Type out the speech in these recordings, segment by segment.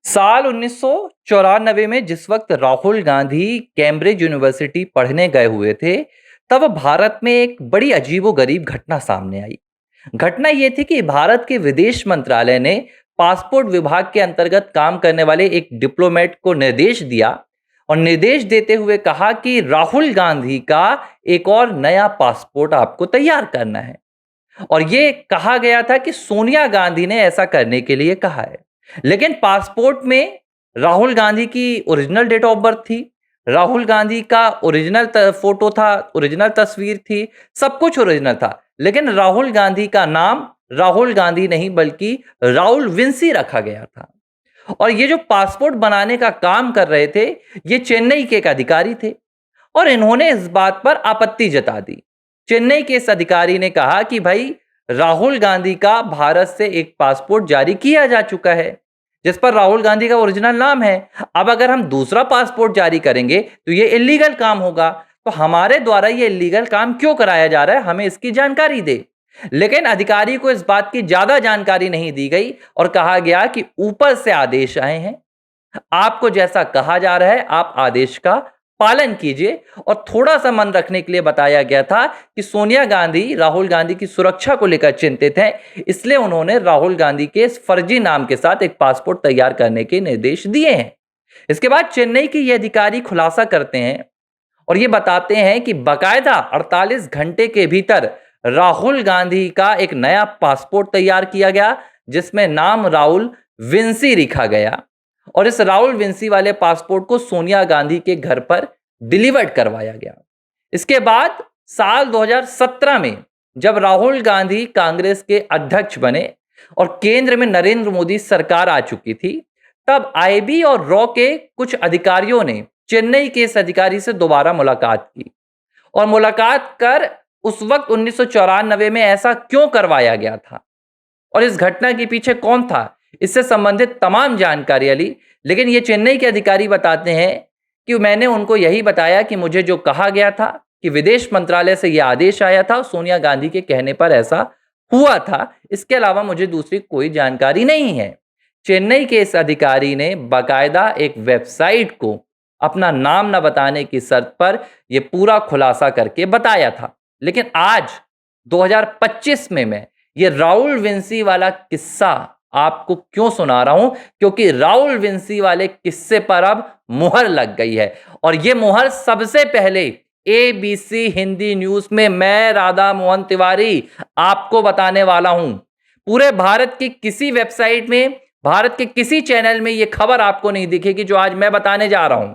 साल 1994 में जिस वक्त राहुल गांधी कैम्ब्रिज यूनिवर्सिटी पढ़ने गए हुए थे, तब भारत में एक बड़ी अजीबोगरीब घटना सामने आई। घटना ये थी कि भारत के विदेश मंत्रालय ने पासपोर्ट विभाग के अंतर्गत काम करने वाले एक डिप्लोमेट को निर्देश दिया और निर्देश देते हुए कहा कि राहुल गांधी का एक और नया पासपोर्ट आपको तैयार करना है। और ये कहा गया था कि सोनिया गांधी ने ऐसा करने के लिए कहा है। लेकिन पासपोर्ट में राहुल गांधी की ओरिजिनल डेट ऑफ बर्थ थी, राहुल गांधी का ओरिजिनल फोटो था, ओरिजिनल तस्वीर थी, सब कुछ ओरिजिनल था। लेकिन राहुल गांधी का नाम राहुल गांधी नहीं बल्कि राहुल विंसी रखा गया था। और ये जो पासपोर्ट बनाने का काम कर रहे थे, ये चेन्नई के एक अधिकारी थे और इन्होंने इस बात पर आपत्ति जता दी। चेन्नई के इस अधिकारी ने कहा कि भाई, राहुल गांधी का भारत से एक पासपोर्ट जारी किया जा चुका है जिस पर राहुल गांधी का ओरिजिनल नाम है। अब अगर हम दूसरा पासपोर्ट जारी करेंगे तो ये इलीगल काम होगा। तो हमारे द्वारा ये इलीगल काम क्यों कराया जा रहा है, हमें इसकी जानकारी दे। लेकिन अधिकारी को इस बात की ज्यादा जानकारी नहीं दी गई और कहा गया कि ऊपर से आदेश आए हैं, आपको जैसा कहा जा रहा है आप आदेश का पालन कीजिए। और थोड़ा सा मन रखने के लिए बताया गया था कि सोनिया गांधी राहुल गांधी की सुरक्षा को लेकर चिंतित हैं, इसलिए उन्होंने राहुल गांधी के इस फर्जी नाम के साथ एक पासपोर्ट तैयार करने के निर्देश दिए हैं। इसके बाद चेन्नई के ये अधिकारी खुलासा करते हैं और ये बताते हैं कि बकायदा 48 घंटे के भीतर राहुल गांधी का एक नया पासपोर्ट तैयार किया गया जिसमें नाम राहुल विंसी लिखा गया। और इस राहुल विंसी वाले पासपोर्ट को सोनिया गांधी के घर पर डिलीवर्ड करवाया गया। इसके बाद साल 2017 में जब राहुल गांधी कांग्रेस के अध्यक्ष बने और केंद्र में नरेंद्र मोदी सरकार आ चुकी थी, तब आईबी और रॉ के कुछ अधिकारियों ने चेन्नई के इस अधिकारी से दोबारा मुलाकात की और मुलाकात कर उस वक्त 1994 में ऐसा क्यों करवाया गया था और इस घटना के पीछे कौन था, इससे संबंधित तमाम जानकारी ली। लेकिन ये चेन्नई के अधिकारी बताते हैं कि मैंने उनको यही बताया कि मुझे जो कहा गया था कि विदेश मंत्रालय से यह आदेश आया था, सोनिया गांधी के कहने पर ऐसा हुआ था, इसके अलावा मुझे दूसरी कोई जानकारी नहीं है। चेन्नई के इस अधिकारी ने बाकायदा एक वेबसाइट को अपना नाम न बताने की शर्त पर यह पूरा खुलासा करके बताया था। लेकिन आज 2025 में मैं ये राहुल विंसी वाला किस्सा आपको क्यों सुना रहा हूं, क्योंकि राहुल विंसी वाले किस्से पर अब मुहर लग गई है और ये मुहर सबसे पहले एबीसी हिंदी न्यूज में मैं राधा मोहन तिवारी आपको बताने वाला हूं। पूरे भारत की किसी वेबसाइट में, भारत के किसी चैनल में ये खबर आपको नहीं दिखेगी जो आज मैं बताने जा रहा हूं।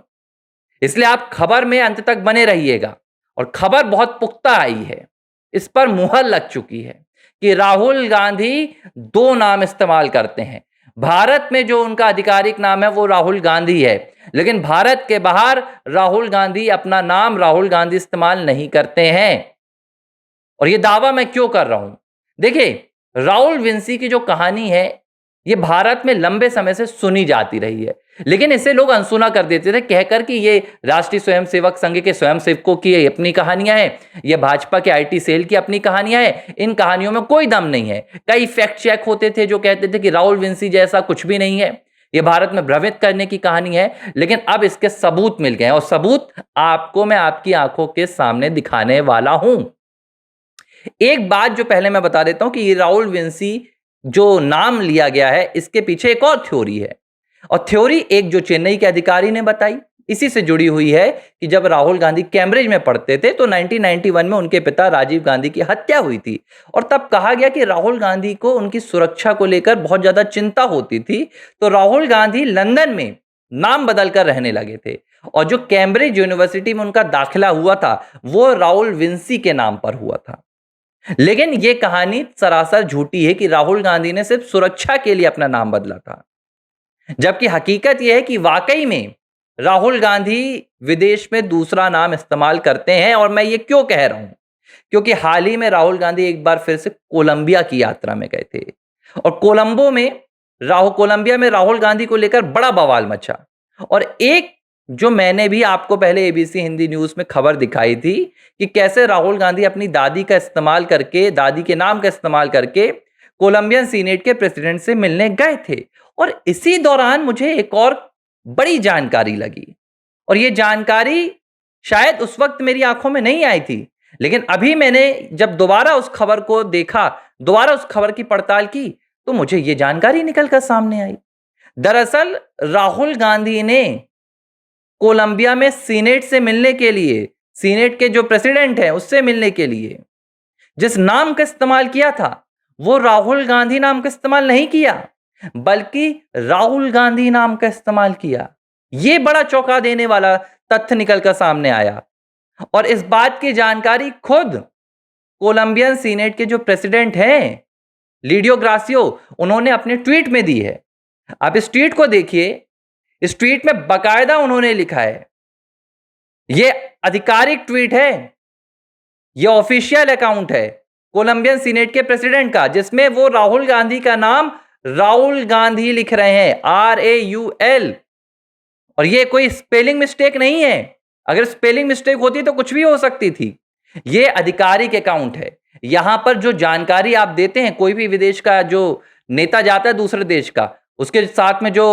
इसलिए आप खबर में अंत तक बने रहिएगा। और खबर बहुत पुख्ता आई है, इस पर मुहर लग चुकी है कि राहुल गांधी दो नाम इस्तेमाल करते हैं। भारत में जो उनका आधिकारिक नाम है वो राहुल गांधी है, लेकिन भारत के बाहर राहुल गांधी अपना नाम राहुल गांधी इस्तेमाल नहीं करते हैं। और ये दावा मैं क्यों कर रहा हूं, देखिए, राहुल विंसी की जो कहानी है ये भारत में लंबे समय से सुनी जाती रही है, लेकिन इसे लोग अनसुना कर देते थे कहकर कि ये राष्ट्रीय स्वयंसेवक संघ के स्वयंसेवकों की अपनी कहानियां हैं, ये भाजपा के आईटी सेल की अपनी कहानियां हैं, इन कहानियों में कोई दम नहीं है। कई फैक्ट चेक होते थे जो कहते थे कि राहुल विंसी जैसा कुछ भी नहीं है, ये भारत में भ्रमित करने की कहानी है। लेकिन अब इसके सबूत मिल गए और सबूत आपको मैं आपकी आंखों के सामने दिखाने वाला हूं। एक बात जो पहले मैं बता देता हूं कि ये राहुल विंसी जो नाम लिया गया है इसके पीछे एक और थ्योरी है, और थ्योरी एक जो चेन्नई के अधिकारी ने बताई इसी से जुड़ी हुई है कि जब राहुल गांधी कैम्ब्रिज में पढ़ते थे तो 1991 में उनके पिता राजीव गांधी की हत्या हुई थी और तब कहा गया कि राहुल गांधी को उनकी सुरक्षा को लेकर बहुत ज्यादा चिंता होती थी, तो राहुल गांधी लंदन में नाम बदलकर रहने लगे थे और जो कैम्ब्रिज यूनिवर्सिटी में उनका दाखिला हुआ था वो राहुल विंसी के नाम पर हुआ था। लेकिन यह कहानी सरासर झूठी है कि राहुल गांधी ने सिर्फ सुरक्षा के लिए अपना नाम बदला था, जबकि हकीकत यह है कि वाकई में राहुल गांधी विदेश में दूसरा नाम इस्तेमाल करते हैं। और मैं ये क्यों कह रहा हूं, क्योंकि हाल ही में राहुल गांधी एक बार फिर से कोलंबिया की यात्रा में गए थे और कोलंबिया में राहुल गांधी को लेकर बड़ा बवाल मचा। और एक जो मैंने भी आपको पहले एबीसी हिंदी न्यूज में खबर दिखाई थी कि कैसे राहुल गांधी अपनी दादी का इस्तेमाल करके, दादी के नाम का इस्तेमाल करके कोलंबियन सीनेट के प्रेसिडेंट से मिलने गए थे और इसी दौरान मुझे एक और बड़ी जानकारी लगी, और ये जानकारी शायद उस वक्त मेरी आंखों में नहीं आई थी, लेकिन अभी मैंने जब दोबारा उस खबर को देखा, दोबारा उस खबर की पड़ताल की, तो मुझे ये जानकारी निकल कर सामने आई। दरअसल राहुल गांधी ने कोलंबिया में सीनेट से मिलने के लिए, सीनेट के जो प्रेसिडेंट हैं उससे मिलने के लिए जिस नाम का इस्तेमाल किया था, वो राहुल गांधी नाम का इस्तेमाल नहीं किया, बल्कि राहुल गांधी नाम का इस्तेमाल किया। ये बड़ा चौंका देने वाला तथ्य निकलकर सामने आया, और इस बात की जानकारी खुद कोलंबियन सीनेट के जो प्रेसिडेंट हैं, लीडियो ग्रासियो, उन्होंने अपने ट्वीट में दी है। आप इस ट्वीट को देखिए। इस ट्वीट में बकायदा उन्होंने लिखा है, यह आधिकारिक ट्वीट है, यह ऑफिशियल अकाउंट है कोलंबियन सीनेट के प्रेसिडेंट का, जिसमें वो राहुल गांधी का नाम राहुल गांधी लिख रहे हैं, RAUL। और ये कोई स्पेलिंग मिस्टेक नहीं है। अगर स्पेलिंग मिस्टेक होती तो कुछ भी हो सकती थी। ये आधिकारिक अकाउंट है। यहां पर जो जानकारी आप देते हैं, कोई भी विदेश का जो नेता जाता है दूसरे देश का, उसके साथ में जो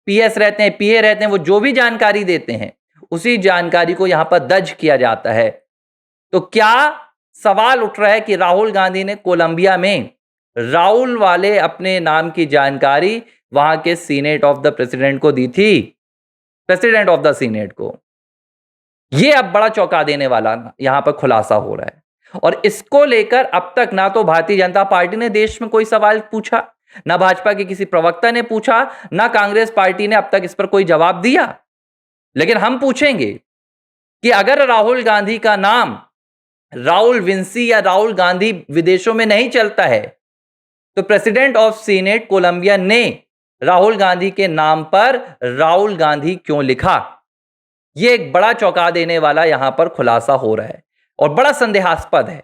PS रहते हैं, PA रहते हैं, वो जो भी जानकारी देते हैं, उसी जानकारी को यहां पर दर्ज किया जाता है। तो क्या सवाल उठ रहा है कि राहुल गांधी ने कोलंबिया में राहुल वाले अपने नाम की जानकारी वहां के सीनेट ऑफ द प्रेसिडेंट को दी थी, प्रेसिडेंट ऑफ द सीनेट को। यह अब बड़ा चौंका देने वाला यहां पर खुलासा हो रहा है। और इसको लेकर अब तक ना तो भारतीय जनता पार्टी ने देश में कोई सवाल पूछा, ना भाजपा के किसी प्रवक्ता ने पूछा, ना कांग्रेस पार्टी ने अब तक इस पर कोई जवाब दिया। लेकिन हम पूछेंगे कि अगर राहुल गांधी का नाम राहुल विंसी या राहुल गांधी विदेशों में नहीं चलता है, तो प्रेसिडेंट ऑफ सीनेट कोलंबिया ने राहुल गांधी के नाम पर राहुल गांधी क्यों लिखा? यह एक बड़ा चौंका देने वाला यहां पर खुलासा हो रहा है और बड़ा संदेहास्पद है।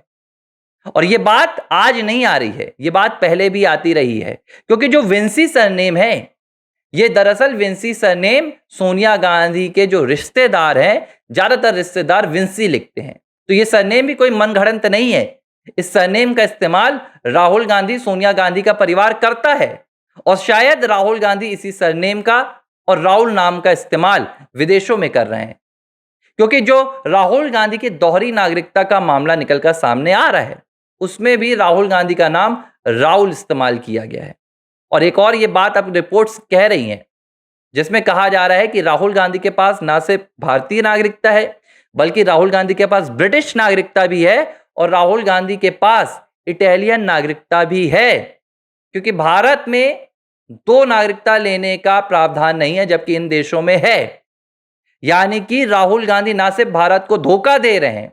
और यह बात आज नहीं आ रही है, यह बात पहले भी आती रही है, क्योंकि जो विंसी सरनेम है, यह दरअसल विंसी सरनेम सोनिया गांधी के जो रिश्तेदार हैं, ज्यादातर रिश्तेदार विंसी लिखते हैं। तो यह सरनेम भी कोई मनगढ़ंत नहीं है। इस सरनेम का इस्तेमाल राहुल गांधी, सोनिया गांधी का परिवार करता है, और शायद राहुल गांधी इसी सरनेम का और राहुल नाम का इस्तेमाल विदेशों में कर रहे हैं, क्योंकि जो राहुल गांधी की दोहरी नागरिकता का मामला निकलकर सामने आ रहा है, उसमें भी राहुल गांधी का नाम राहुल इस्तेमाल किया गया है। और एक और ये बात अब रिपोर्ट्स कह रही हैं, जिसमें कहा जा रहा है कि राहुल गांधी के पास ना सिर्फ भारतीय नागरिकता है, बल्कि राहुल गांधी के पास ब्रिटिश नागरिकता भी है, और राहुल गांधी के पास इटालियन नागरिकता भी है, क्योंकि भारत में 2 नागरिकता लेने का प्रावधान नहीं है, जबकि इन देशों में है। यानी कि राहुल गांधी ना सिर्फ भारत को धोखा दे रहे हैं,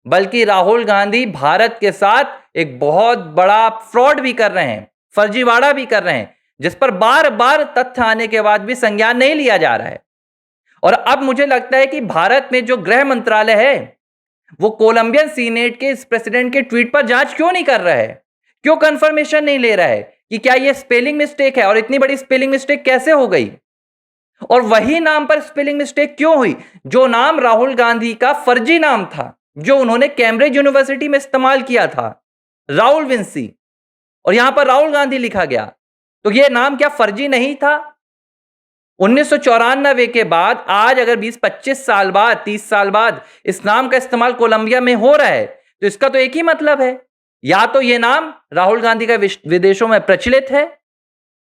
बल्कि राहुल गांधी भारत के साथ एक बहुत बड़ा फ्रॉड भी कर रहे हैं, फर्जीवाड़ा भी कर रहे हैं, जिस पर बार बार तथ्य आने के बाद भी संज्ञान नहीं लिया जा रहा है। और अब मुझे लगता है कि भारत में जो गृह मंत्रालय है, वो कोलंबियन सीनेट के इस प्रेसिडेंट के ट्वीट पर जांच क्यों नहीं कर रहा है, क्यों कंफर्मेशन नहीं ले रहा है कि क्या यह स्पेलिंग मिस्टेक है, और इतनी बड़ी स्पेलिंग मिस्टेक कैसे हो गई, और वही नाम पर स्पेलिंग मिस्टेक क्यों हुई जो नाम राहुल गांधी का फर्जी नाम था, जो उन्होंने कैम्ब्रिज यूनिवर्सिटी में इस्तेमाल किया था, राहुल विंसी, और यहां पर राहुल गांधी लिखा गया। तो यह नाम क्या फर्जी नहीं था? 1994 के बाद आज अगर 20-25 साल बाद, 30 साल बाद इस नाम का इस्तेमाल कोलंबिया में हो रहा है, तो इसका तो एक ही मतलब है, या तो यह नाम राहुल गांधी का विदेशों में प्रचलित है,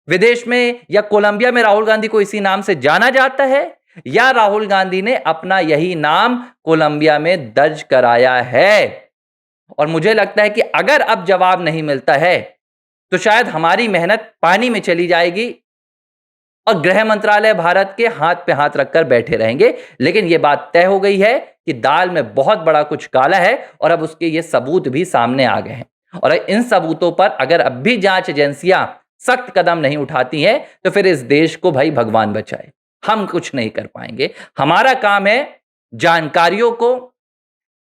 विदेश में या कोलंबिया में राहुल गांधी को इसी नाम से जाना जाता है, या राहुल गांधी ने अपना यही नाम कोलंबिया में दर्ज कराया है। और मुझे लगता है कि अगर अब जवाब नहीं मिलता है, तो शायद हमारी मेहनत पानी में चली जाएगी और गृह मंत्रालय भारत के हाथ पे हाथ रखकर बैठे रहेंगे। लेकिन यह बात तय हो गई है कि दाल में बहुत बड़ा कुछ काला है, और अब उसके ये सबूत भी सामने आ गए हैं। और इन सबूतों पर अगर अब भी जांच एजेंसियां सख्त कदम नहीं उठाती हैं, तो फिर इस देश को भाई भगवान बचाए, हम कुछ नहीं कर पाएंगे। हमारा काम है जानकारियों को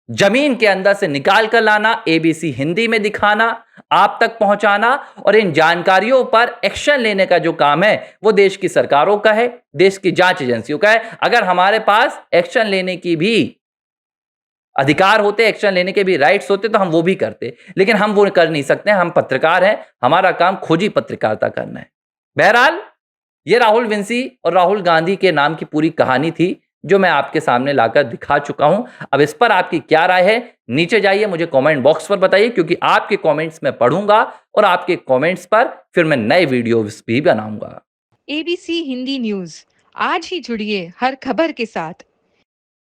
जमीन के अंदर से निकाल कर लाना, ABC हिंदी में दिखाना, आप तक पहुंचाना, और इन जानकारियों पर एक्शन लेने का जो काम है वो देश की सरकारों का है, देश की जांच एजेंसियों का है। अगर हमारे पास एक्शन लेने की भी अधिकार होते, एक्शन लेने के भी राइट्स होते, तो हम वो भी करते, लेकिन हम वो कर नहीं सकते। हम पत्रकार हैं, हमारा काम खोजी पत्रकारिता करना है। बहरहाल ये राहुल विंसी और राहुल गांधी के नाम की पूरी कहानी थी, जो मैं आपके सामने लाकर दिखा चुका हूं। अब इस पर आपकी क्या राय है? नीचे जाइए, मुझे कमेंट बॉक्स पर बताइए, क्योंकि आपके कमेंट्स मैं पढ़ूंगा और आपके कमेंट्स पर फिर मैं नए वीडियोस भी बनाऊंगा। एबीसी हिंदी न्यूज आज ही जुड़िए हर खबर के साथ।